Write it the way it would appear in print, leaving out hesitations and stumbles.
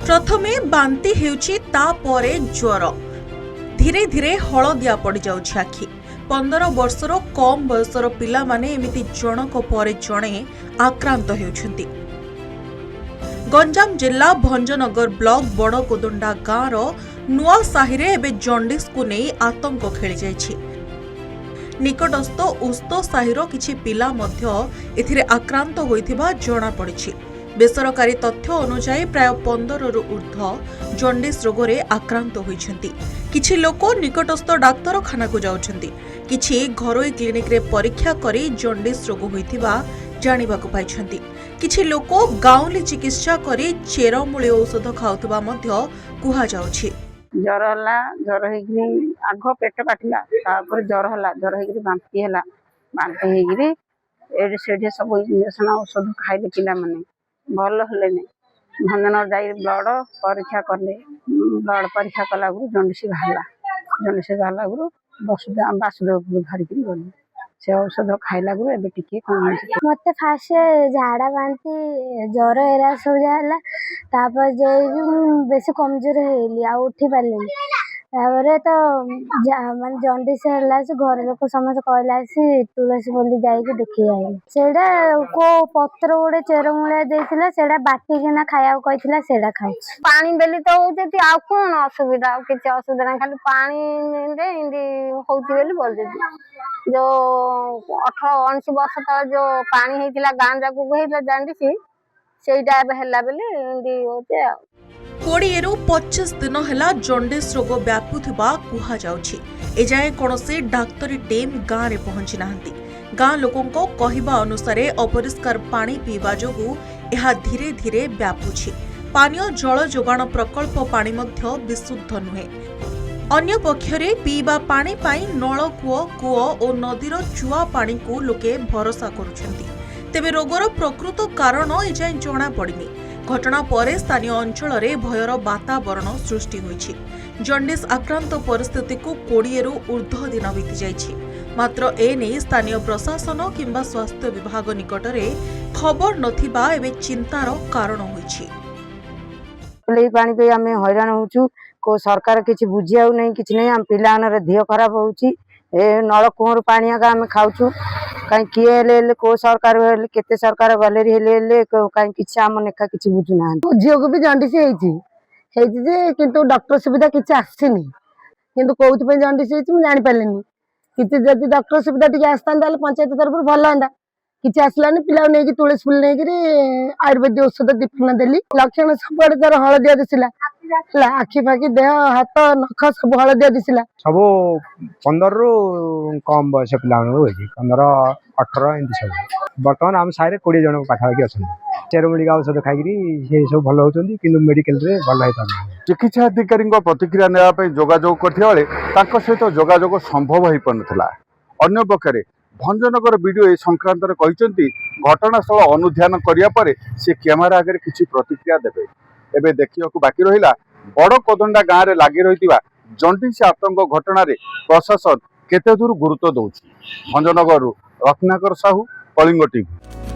प्रथमे बांती हेउची तापरे ज्वर धीरे धीरे हलदिया पड़ जाउछि आखि 15 वर्षर कम बयसर पिला माने एमिति जनक परे जणे आक्रांत हेउछन्ति। गंजाम जिला भंजनगर ब्लॉक बड़कोदंडा गाँवर नुआ साहिरे एबे जंडिस को नहीं आतंक खेली जाइछि। निकटस्थ उस्तो साहिर किछि पिला मध्य एथिरे आक्रांत होइथिबा जणा पड़िछि। बेसरकारी तथ्य अनुसार प्राय 15 रु ऊर्ध्व जंडिस रोगरे आक्रांत होइछन्ति। किछि लोक निकटस्थ डाक्तरखाना को जाउछन्ति, किछि घरोई क्लिनिक रे परीक्षा करी जंडिस रोग होइथिबा जानिबाकु पाइछन्ति। किछि लोक गाउँली चिकित्सा करी चेरमूली औषध खाउथबा मध्य कुहा जाउछि। ज्वर हला ज्वर हेगिरी आग पेट काटिला तापर ज्वर हला ज्वर हेगिरी बांती हला बांती हेगिरी एडी सेडी सब इंजेक्शन औषध खाइले पिला माने भल हले नै भंजनगर जाई ब्लड परीक्षा करले ब्लड परीक्षा कला गुरु जंडिस बाहला गुरु बासुदेव धरिक गली से औषध खाइला गुरु एबे टिके कम मते फास्ट झाड़ा बांती ज्वर एरा सब जाला तापर जे बेसी कमजोर हेली आ उठी पारली तापरे तो माने जंडिस हला से घर लोक समस्त कहला से तुलसी बोली जाई देखि आई सेडा को पत्र गोडे चेरमूला देथिला सेडा बाटी केना खाया कहथिला सेडा खाइ पानी बेली तो होती आ कोन असुविधा किछ असुविधा खाली पानी रे इंदी होती बेली बोल देती जो 18-19 वर्ष तक जो पानी हेतिला गां जाकू हेतिला जंडिस सेडा हेला बेली इंदी होते 20-25 दिन हेला जंडिस रोग व्यापुथिबा कुहा जाउछि। एजाए कोनोसी डाक्तरी टीम गाँ रे पहुंची नाहंती। गाँ लोकंको कहिबा अनुसारे अपरिष्कार पानी पीवा जोगु एहा धीरे धीरे व्यापुछि। पानीय जल जोगाण प्रकल्प पानी मध्य विशुद्ध नुहे। अन्य पक्षरे पीवा पानी पाई नलकूଅ कूଅ और नदीर चुआ पानी को लोके भरोसा करुछंती। तेबे रोगर प्रकृत कारण एजाए जणा पड़िनी। घटना पर स्थानीय अंचल में भयर वातावरण सृष्टि होइछि। जंडिस आक्रांत परिस्थिति को 20 रु ऊर्ध्व दिन बीती जाइछि। मात्र एने स्थानीय प्रशासन किंबा स्वास्थ्य विभाग निकटरे खबर नथिबा एबे चिंतार कारण होइछि। पानी पे आम हैरान होचु को सरकार किछि बुझियाउ नै किछि नै हम पिलानर देह खराब होउछि। ए नलकूअर पानी आगा हम खाउछु कहीं किए हेले को सरकार हेले केते सरकार गलेरी हेले कहीं किछि आम नेखा किछि बुझु ना झियो को भी जंडिस हेछि जे किंतु डॉक्टर सुविधा किछि आसीनी किंतु कोउथ पे जंडिस हेछि हम जानि पालेनी किछि जदि डॉक्टर सुविधा टिके आस्तान ताले पंचायत तरफ भल हंदा किछि आसलानी पिला नै कि तुलसी फुल नै कि आयुर्वेदिक औषध दीपना देली लक्षण सब तर हळदिया दिसिला आखि फाखि देह हाथ नख सब हळदिया दिसिला सब 15 रु कम बयस पिला 15-18 एमती सब बर्तमान आम सारे 20 जन पाखापाखि अच्छा चेरमूली औषध खाई सब भल होती मेडिकल रे भल होता चिकित्सा अधिकारी प्रतिक्रिया नापी जोगाजोग करते सहित जोगाजोग संभव हो पारा। अन्य पक्षे भंजनगर वीडियो ए संक्रांत कहते घटनास्थल अनुध्यान करापर से कैमेरा आगे किसी प्रतिक्रिया देवे। एबे देखिया बाकी रहा बड़कोदंडा गाँव में लगी रही जंडिस आतंक घटना प्रशासन केते दूर गुरुत्व दौर। भंजनगर रत्नाकर साहू, कलिंग टीवी।